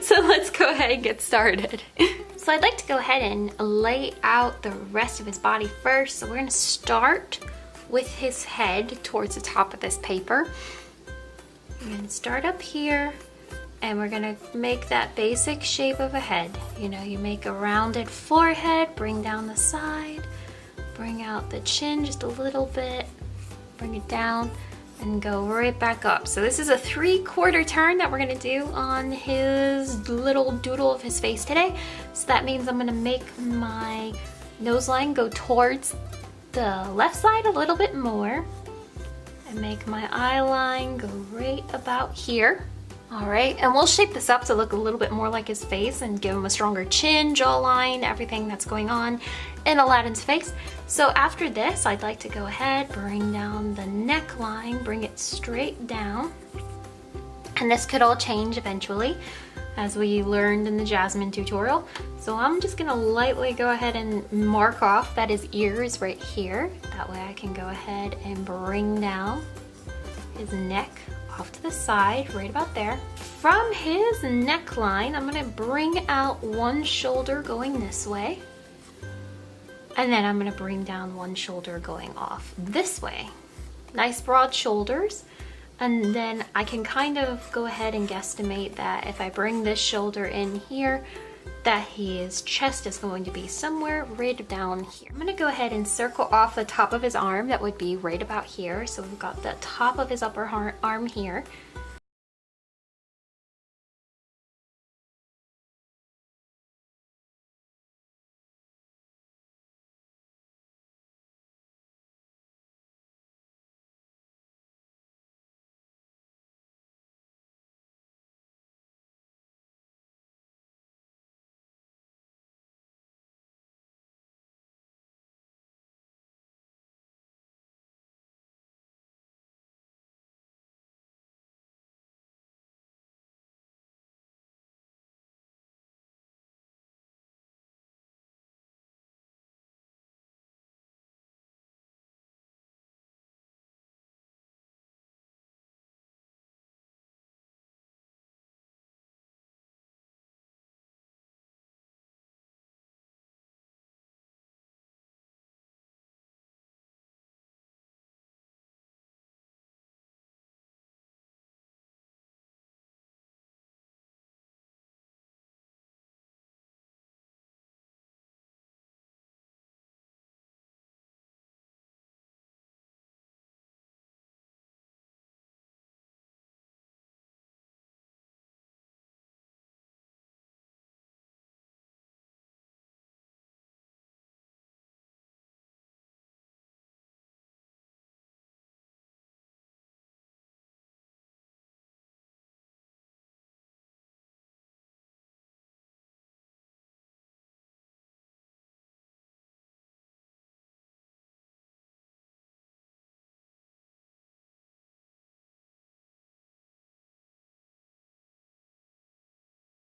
So let's go ahead and get started. So I'd like to go ahead and lay out the rest of his body first. So we're gonna start with his head towards the top of this paper. We're gonna start up here and we're gonna make that basic shape of a head. You know, you make a rounded forehead, bring down the side, bring out the chin just a little bit, bring it down, and go right back up. So this is a 3/4 turn that we're gonna do on his little doodle of his face today. So that means I'm gonna make my nose line go towards the left side a little bit more and make my eye line go right about here. All right, and we'll shape this up to look a little bit more like his face and give him a stronger chin, jawline, everything that's going on in Aladdin's face. So after this, I'd like to go ahead, bring down the neckline, bring it straight down. And this could all change eventually, as we learned in the Jasmine tutorial. So I'm just gonna lightly go ahead and mark off that his ear is right here. That way I can go ahead and bring down his neck off to the side, right about there. From his neckline, I'm gonna bring out one shoulder going this way. And then I'm gonna bring down one shoulder going off this way. Nice broad shoulders. And then I can kind of go ahead and guesstimate that if I bring this shoulder in here, that his chest is going to be somewhere right down here. I'm gonna go ahead and circle off the top of his arm. That would be right about here. So we've got the top of his upper arm here.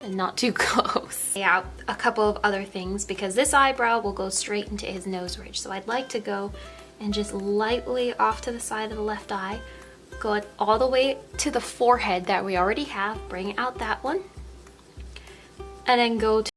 And not too close. Yeah, a couple of other things because this eyebrow will go straight into his nose ridge. So I'd like to go and just lightly off to the side of the left eye, go all the way to the forehead that we already have, bring out that one, and then go to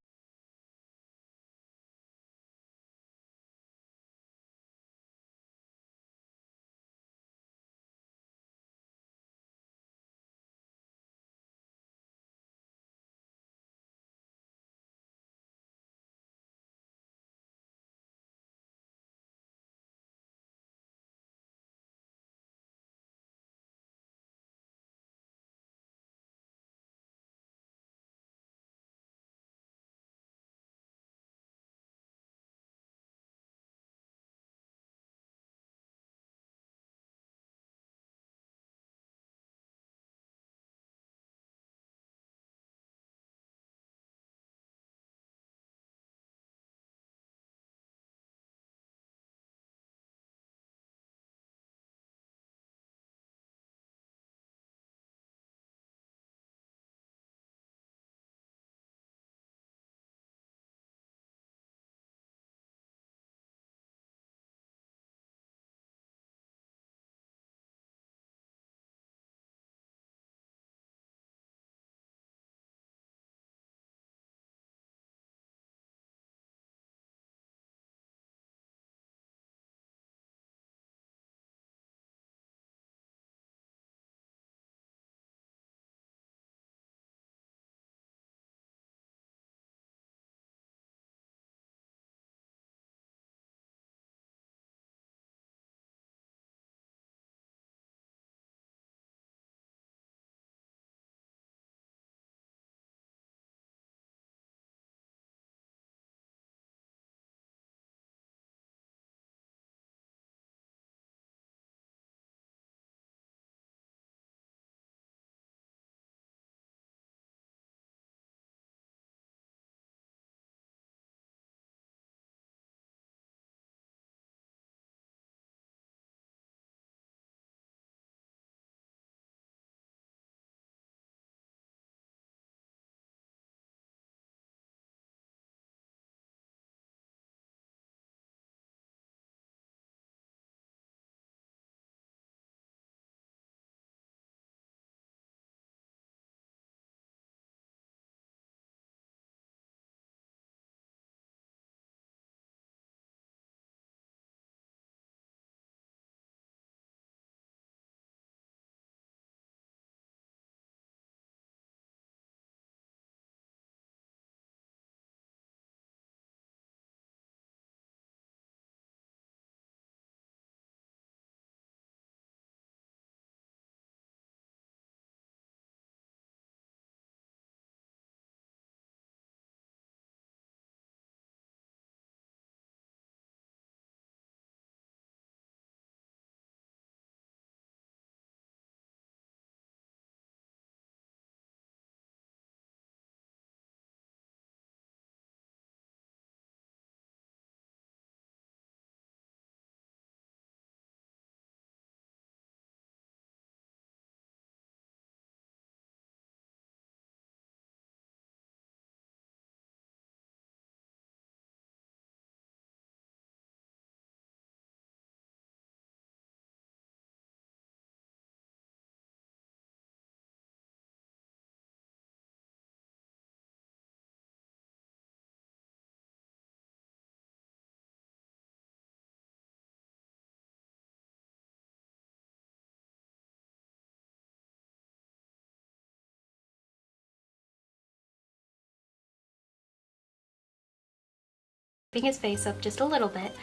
his face up just a little bit.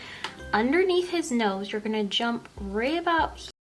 Underneath his nose, you're gonna jump right about here.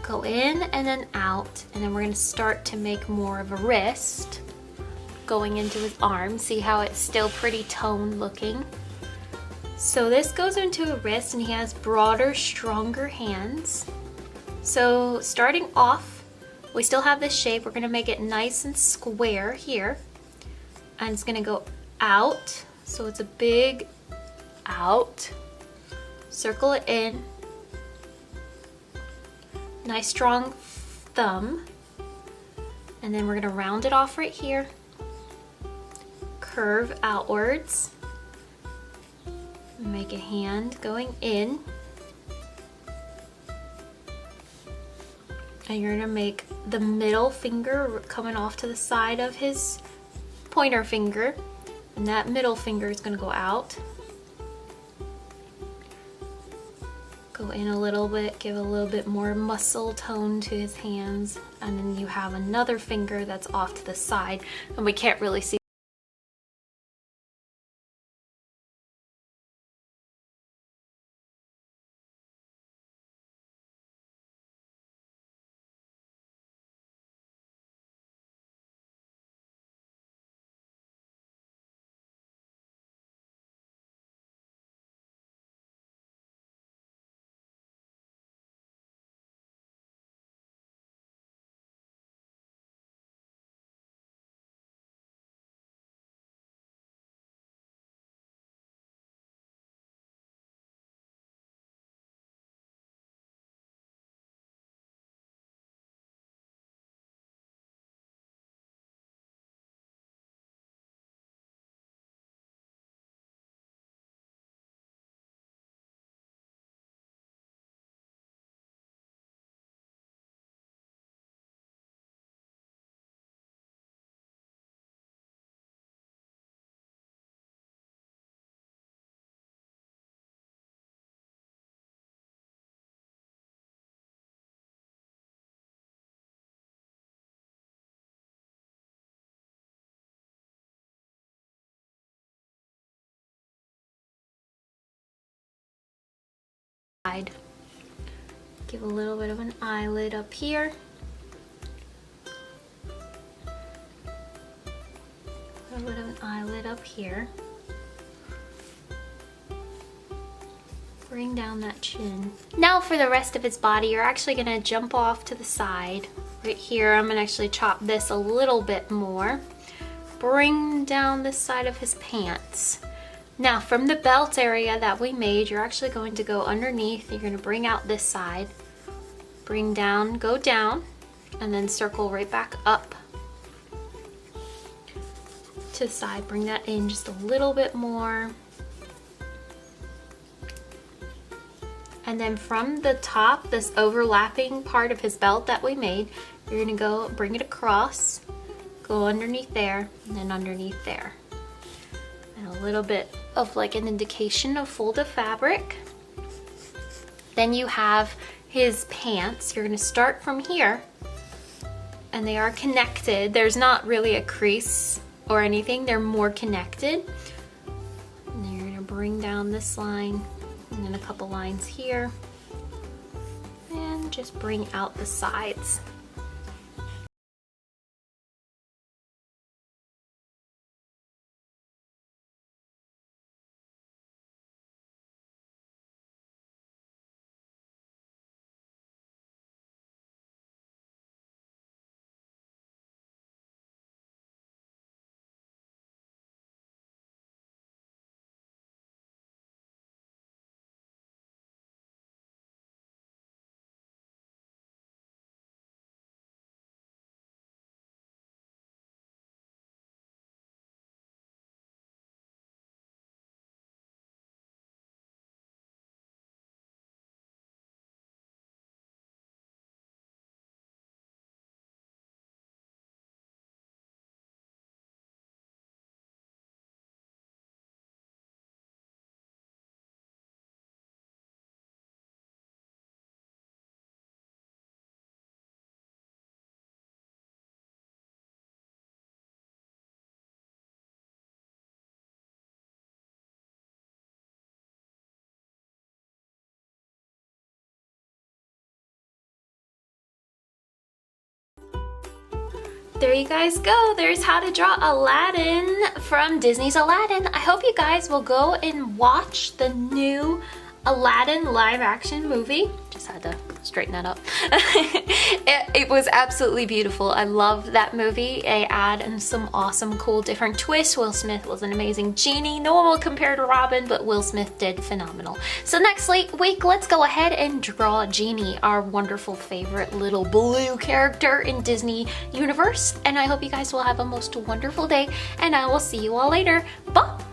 Go in and then out, and then we're gonna start to make more of a wrist going into his arm. See how it's still pretty toned looking? So this goes into a wrist, and he has broader, stronger hands. So starting off, we still have this shape. We're gonna make it nice and square here. And it's gonna go out. So it's a big out. Circle it in. Nice strong thumb. And then we're gonna round it off right here. Curve outwards. Make a hand going in. And you're gonna make the middle finger coming off to the side of his pointer finger. And that middle finger is gonna go out. Go in a little bit, give a little bit more muscle tone to his hands. And then you have another finger that's off to the side, and we can't really see. Give a little bit of an eyelid up here. A little bit of an eyelid up here. Bring down that chin. Now for the rest of his body, you're actually gonna jump off to the side. Right here, I'm gonna actually chop this a little bit more. Bring down this side of his pants. Now from the belt area that we made, you're actually going to go underneath. You're gonna bring out this side. Bring down, go down, and then circle right back up to the side. Bring that in just a little bit more. And then from the top, this overlapping part of his belt that we made, you're gonna go bring it across, go underneath there, and then underneath there. And a little bit of like an indication of fold of fabric. Then you have his pants. You're gonna start from here, and they are connected. There's not really a crease or anything, they're more connected. And then you're gonna bring down this line, and then a couple lines here, and just bring out the sides. there you guys go. There's how to draw Aladdin from Disney's Aladdin. I hope you guys will go and watch the new Aladdin live action movie. Just had to straighten that up. It was absolutely beautiful. I love that movie. They add in some awesome, cool, different twists. Will Smith was an amazing genie. No one will compare to Robin, but Will Smith did phenomenal. So next week, let's go ahead and draw Genie, our wonderful favorite little blue character in Disney universe. And I hope you guys will have a most wonderful day, and I will see you all later. Bye!